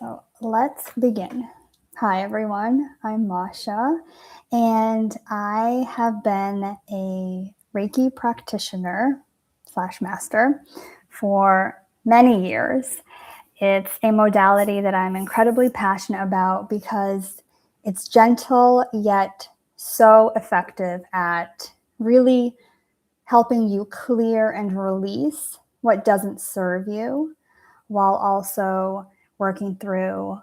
So let's begin. Hi, everyone. I'm Masha, and I have been a Reiki practitioner / master for many years. It's a modality that I'm incredibly passionate about because it's gentle yet so effective at really helping you clear and release what doesn't serve you, while also working through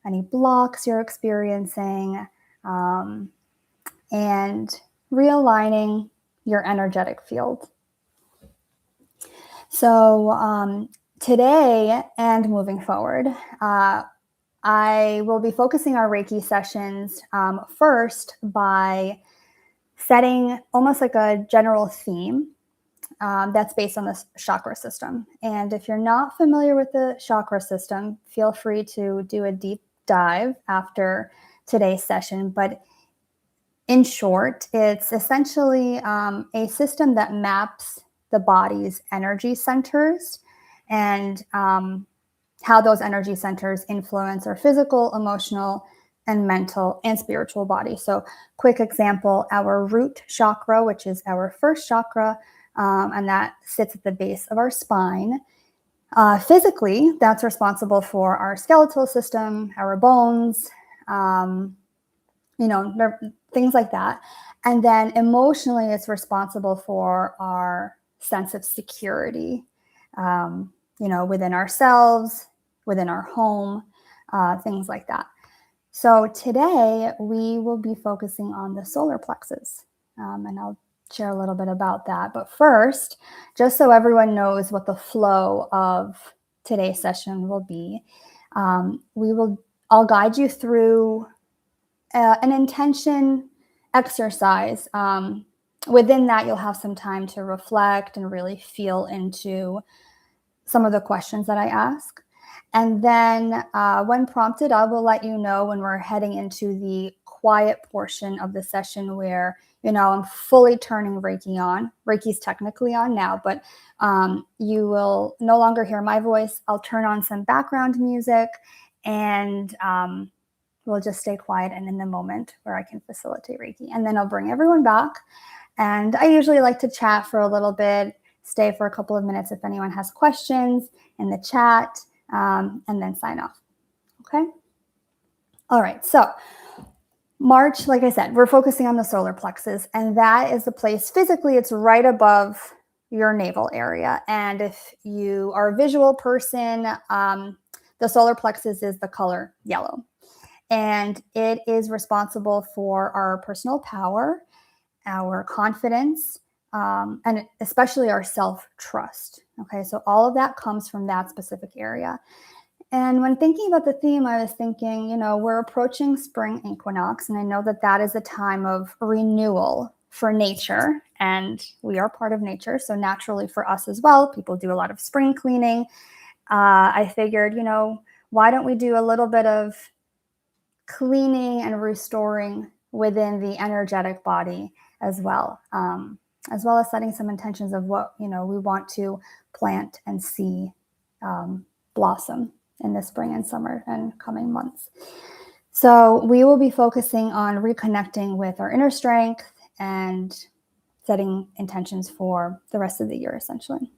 any blocks you're experiencing, and realigning your energetic field. So today and moving forward, I will be focusing our Reiki sessions first by setting almost like a general theme that's based on the chakra system. And if you're not familiar with the chakra system, feel free to do a deep dive after today's session. But in short, it's essentially a system that maps the body's energy centers and how those energy centers influence our physical, emotional, and mental and spiritual body. So quick example, our root chakra, which is our first chakra, and that sits at the base of our spine. Physically, that's responsible for our skeletal system, our bones, things like that. And then emotionally, it's responsible for our sense of security, within ourselves, within our home, things like that. So today we will be focusing on the solar plexus, and I'll share a little bit about that. But first, just so everyone knows what the flow of today's session will be, I'll guide you through an intention exercise. Within that, you'll have some time to reflect and really feel into some of the questions that I ask. And then when prompted, I will let you know when we're heading into the quiet portion of the session where, I'm fully turning Reiki on. Reiki's technically on now, but you will no longer hear my voice. I'll turn on some background music, and we'll just stay quiet and in the moment where I can facilitate Reiki. And then I'll bring everyone back. And I usually like to chat for a little bit, stay for a couple of minutes if anyone has questions in the chat, and then sign off. Okay? All right. So March, like I said, we're focusing on the solar plexus, and that is the place physically, it's right above your navel area. And if you are a visual person, the solar plexus is the color yellow. And it is responsible for our personal power, our confidence, and especially our self-trust. Okay, so all of that comes from that specific area. And when thinking about the theme, I was thinking, we're approaching Spring Equinox, and I know that that is a time of renewal for nature, and we are part of nature. So naturally for us as well, people do a lot of spring cleaning. I figured, why don't we do a little bit of cleaning and restoring within the energetic body as well as setting some intentions of what we want to plant and see blossom in the spring and summer and coming months. So we will be focusing on reconnecting with our inner strength and setting intentions for the rest of the year, essentially.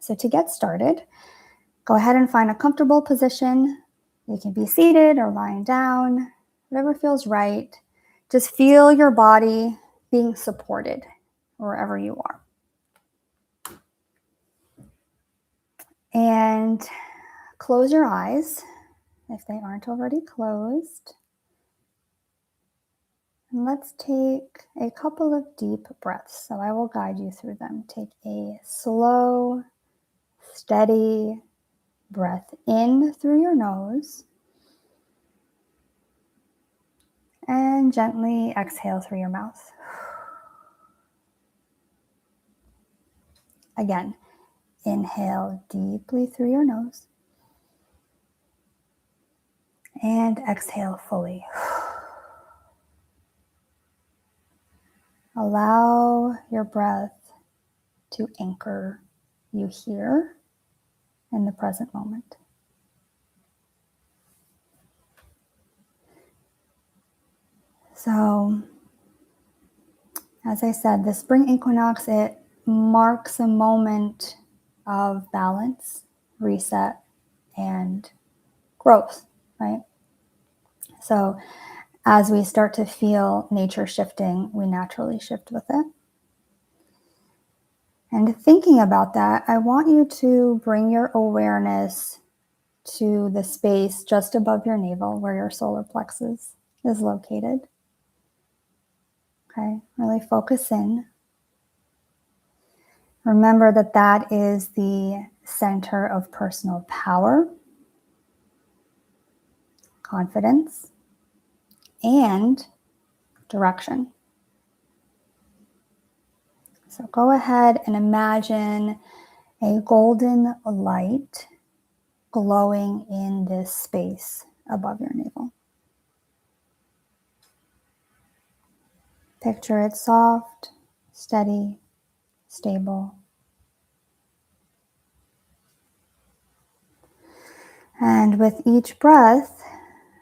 So to get started, go ahead and find a comfortable position. You can be seated or lying down, whatever feels right. Just feel your body being supported wherever you are. And close your eyes if they aren't already closed. And let's take a couple of deep breaths. So I will guide you through them. Take a slow, steady breath in through your nose. And gently exhale through your mouth. Again, inhale deeply through your nose. And exhale fully. Allow your breath to anchor you here in the present moment. So, as I said, the spring equinox, it marks a moment of balance, reset, and growth, right? So, as we start to feel nature shifting, we naturally shift with it. And thinking about that, I want you to bring your awareness to the space just above your navel where your solar plexus is located. Okay, really focus in. Remember that that is the center of personal power, confidence, and direction. So go ahead and imagine a golden light glowing in this space above your navel. Picture it soft, steady, stable. And with each breath,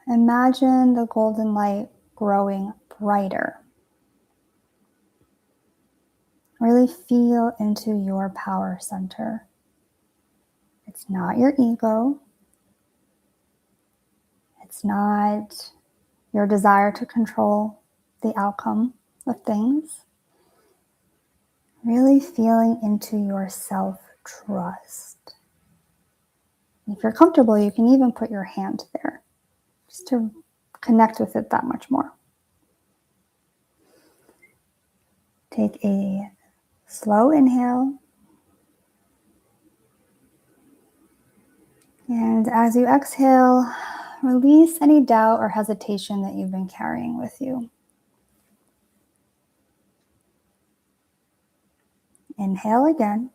imagine the golden light growing brighter. Really feel into your power center. It's not your ego. It's not your desire to control the outcome of things. Really feeling into your self-trust. If you're comfortable, you can even put your hand there just to connect with it that much more. Take a slow inhale. And as you exhale, release any doubt or hesitation that you've been carrying with you. Inhale again.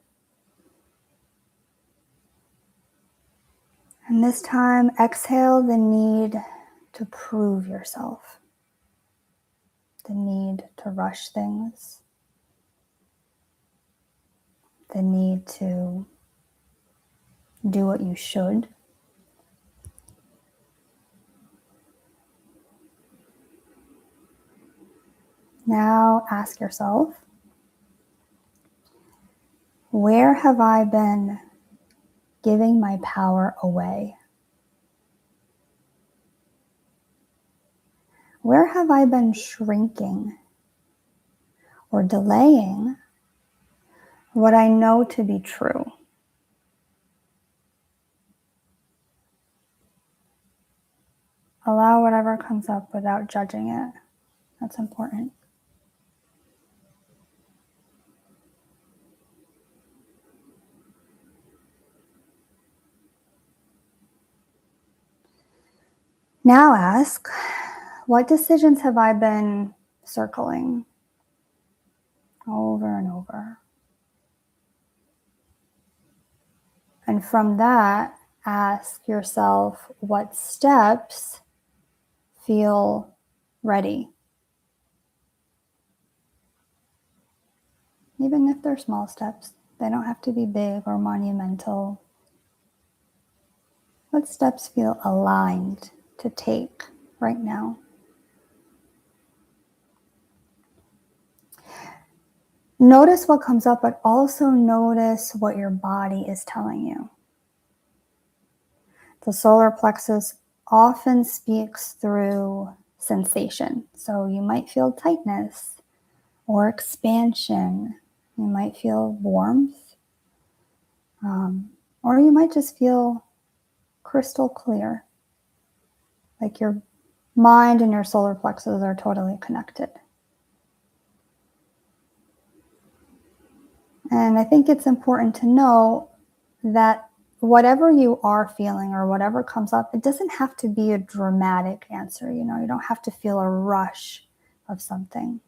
And this time, exhale the need to prove yourself, the need to rush things, the need to do what you should. Now ask yourself, where have I been giving my power away? Where have I been shrinking or delaying what I know to be true? Allow whatever comes up without judging it. That's important. Now ask, what decisions have I been circling over and over? And from that, ask yourself, what steps feel ready? Even if they're small steps, they don't have to be big or monumental. What steps feel aligned to take right now? Notice what comes up, but also notice what your body is telling you. The solar plexus often speaks through sensation. So you might feel tightness or expansion. You might feel warmth. Or you might just feel crystal clear. Like your mind and your solar plexus are totally connected. And I think it's important to know that whatever you are feeling or whatever comes up, it doesn't have to be a dramatic answer. You don't have to feel a rush of something.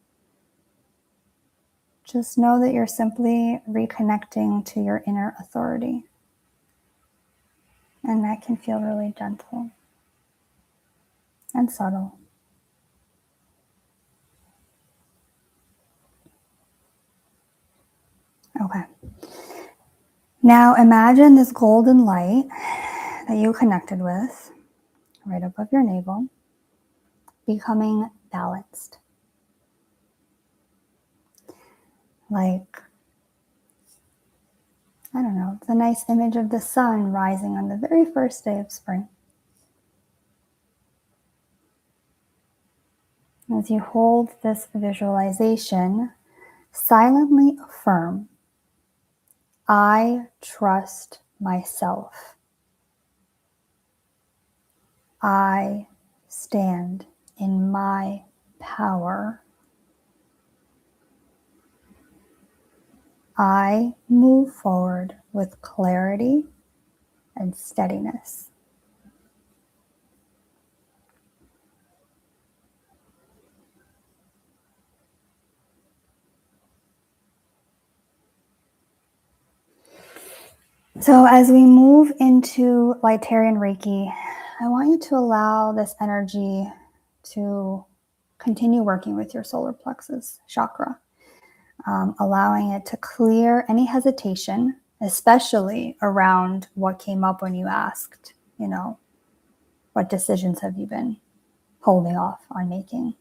Just know that you're simply reconnecting to your inner authority. And that can feel really gentle and subtle. Okay. Now imagine this golden light that you connected with right above your navel becoming balanced. Like, I don't know, it's a nice image of the sun rising on the very first day of spring. As you hold this visualization, silently affirm, I trust myself. I stand in my power. I move forward with clarity and steadiness. So as we move into Lightarian Reiki, I want you to allow this energy to continue working with your solar plexus chakra, allowing it to clear any hesitation, especially around what came up when you asked, what decisions have you been holding off on making?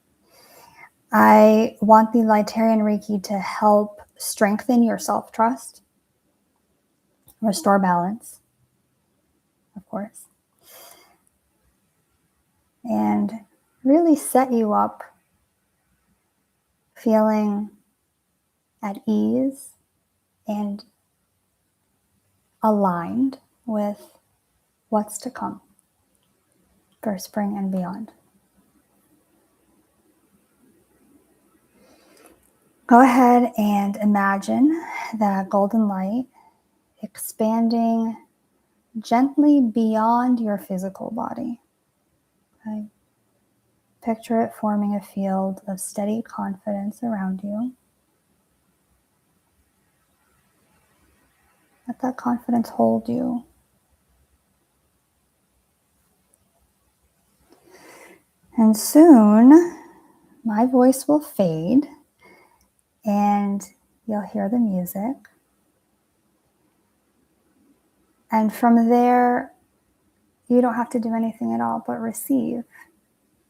I want the Lightarian Reiki to help strengthen your self-trust, restore balance, of course, and really set you up feeling at ease and aligned with what's to come for spring and beyond. Go ahead and imagine that golden light expanding gently beyond your physical body. Okay? Picture it forming a field of steady confidence around you. Let that confidence hold you. And soon, my voice will fade and you'll hear the music. And from there, you don't have to do anything at all but receive.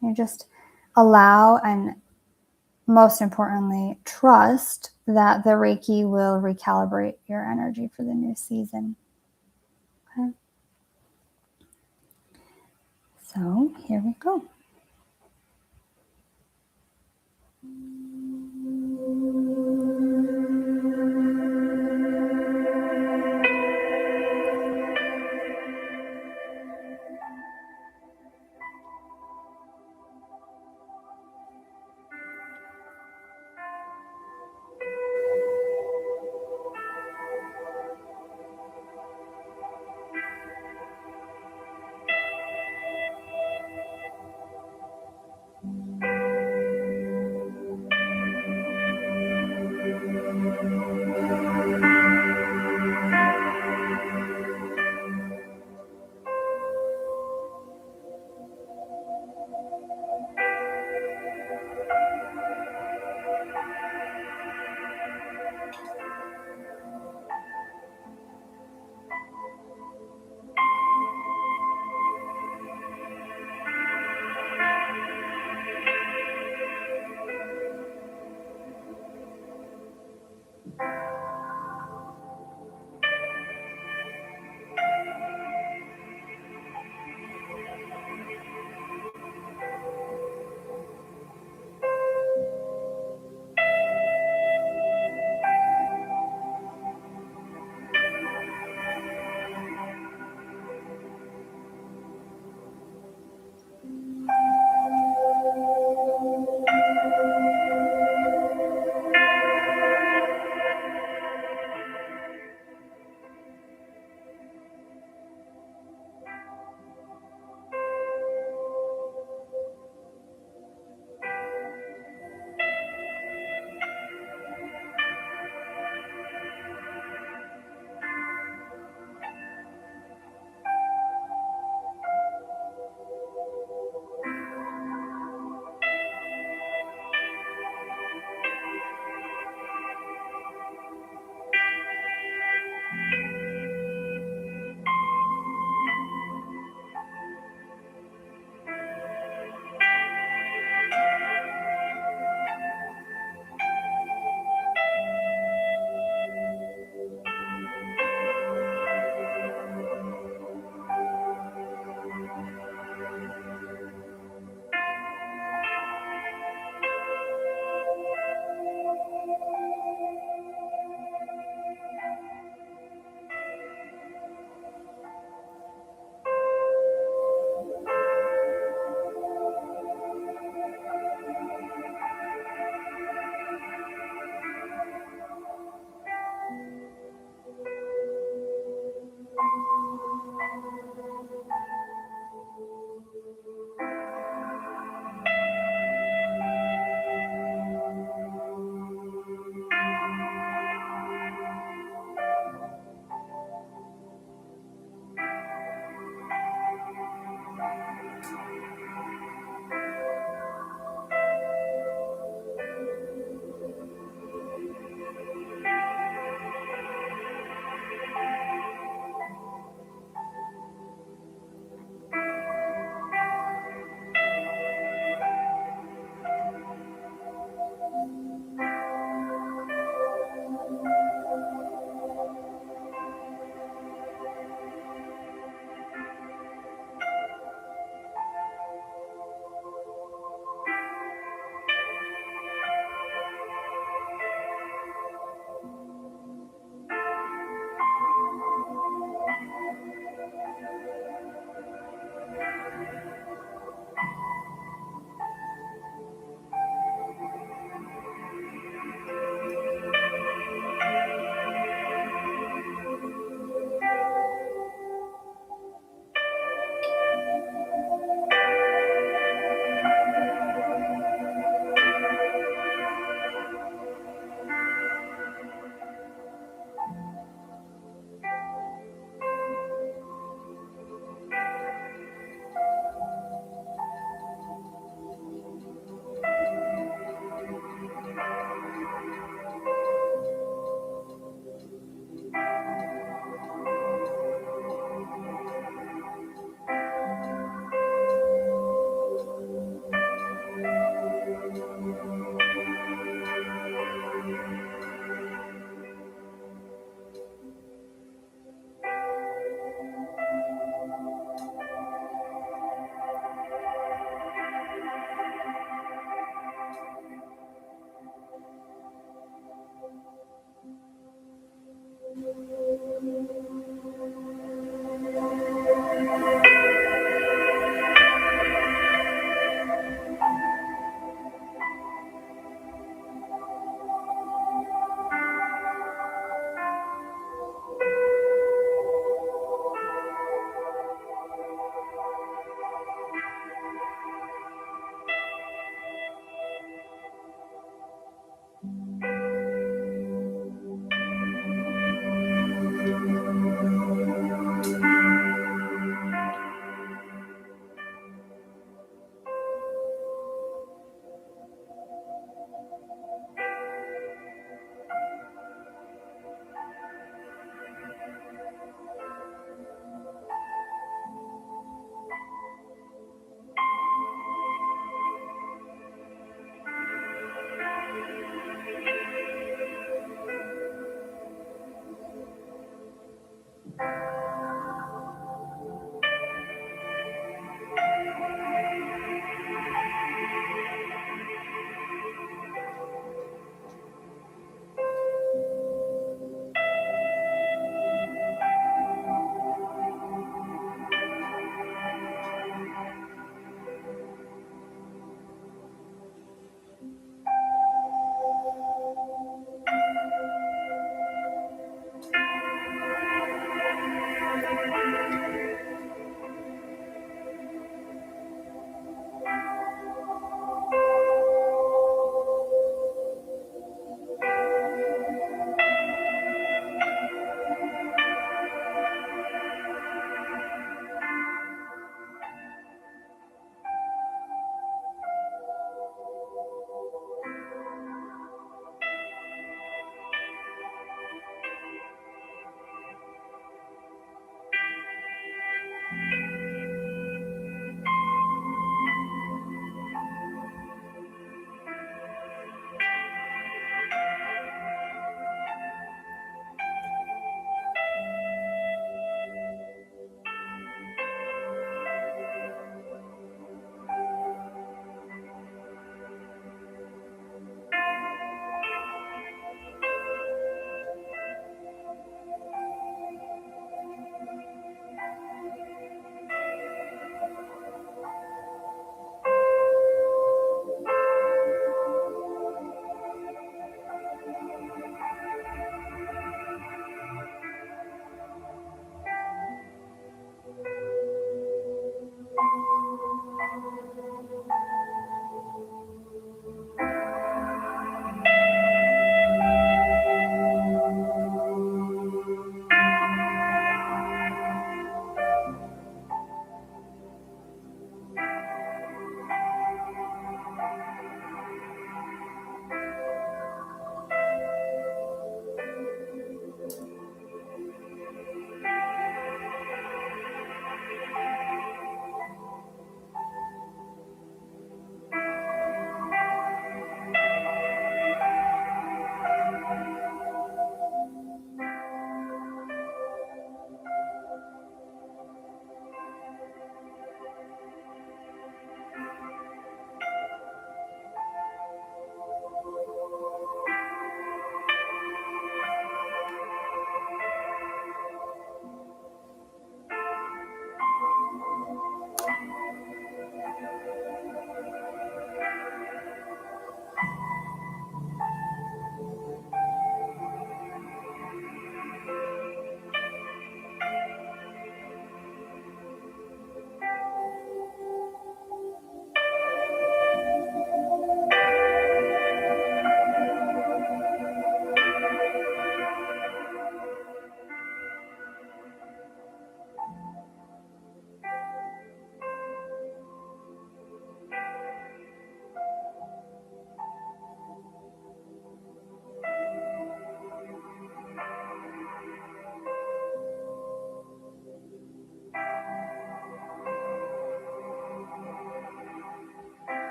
You just allow and, most importantly, trust that the Reiki will recalibrate your energy for the new season. Okay? So here we go.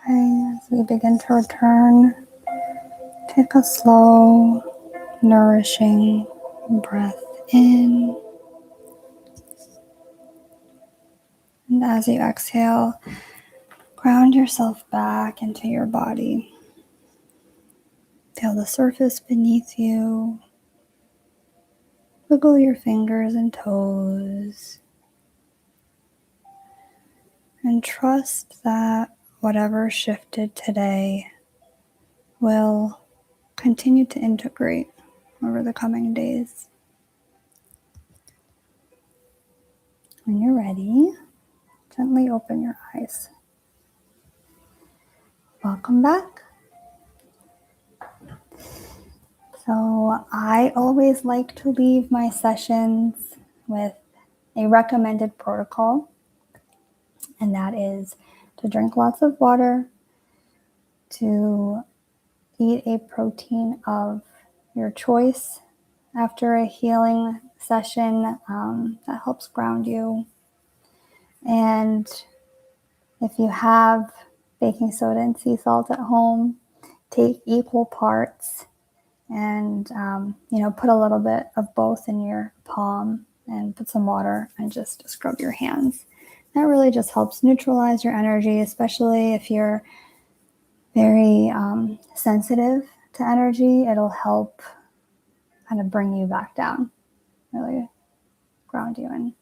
Okay, as we begin to return, take a slow, nourishing breath in. And as you exhale, ground yourself back into your body. Feel the surface beneath you. Wiggle your fingers and toes. And trust that whatever shifted today will continue to integrate over the coming days. When you're ready, gently open your eyes. Welcome back. So I always like to leave my sessions with a recommended protocol, and that is to drink lots of water, to eat a protein of your choice after a healing session that helps ground you. And if you have baking soda and sea salt at home, take equal parts and put a little bit of both in your palm and put some water and just scrub your hands. That really just helps neutralize your energy, especially if you're very sensitive to energy. It'll help kind of bring you back down, really ground you in.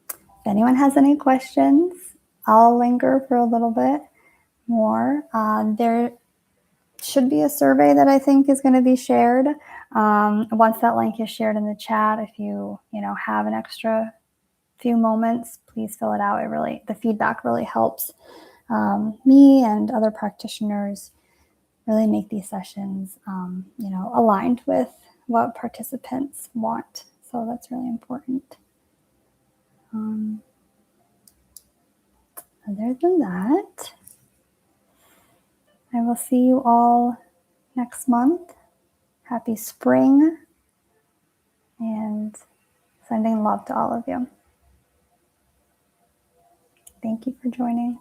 If anyone has any questions, I'll linger for a little bit more. There should be a survey that I think is going to be shared. Once that link is shared in the chat, if you have an extra few moments, please fill it out. The feedback really helps me and other practitioners really make these sessions, aligned with what participants want. So that's really important. Other than that, I will see you all next month. Happy spring. and sending love to all of you. Thank you for joining.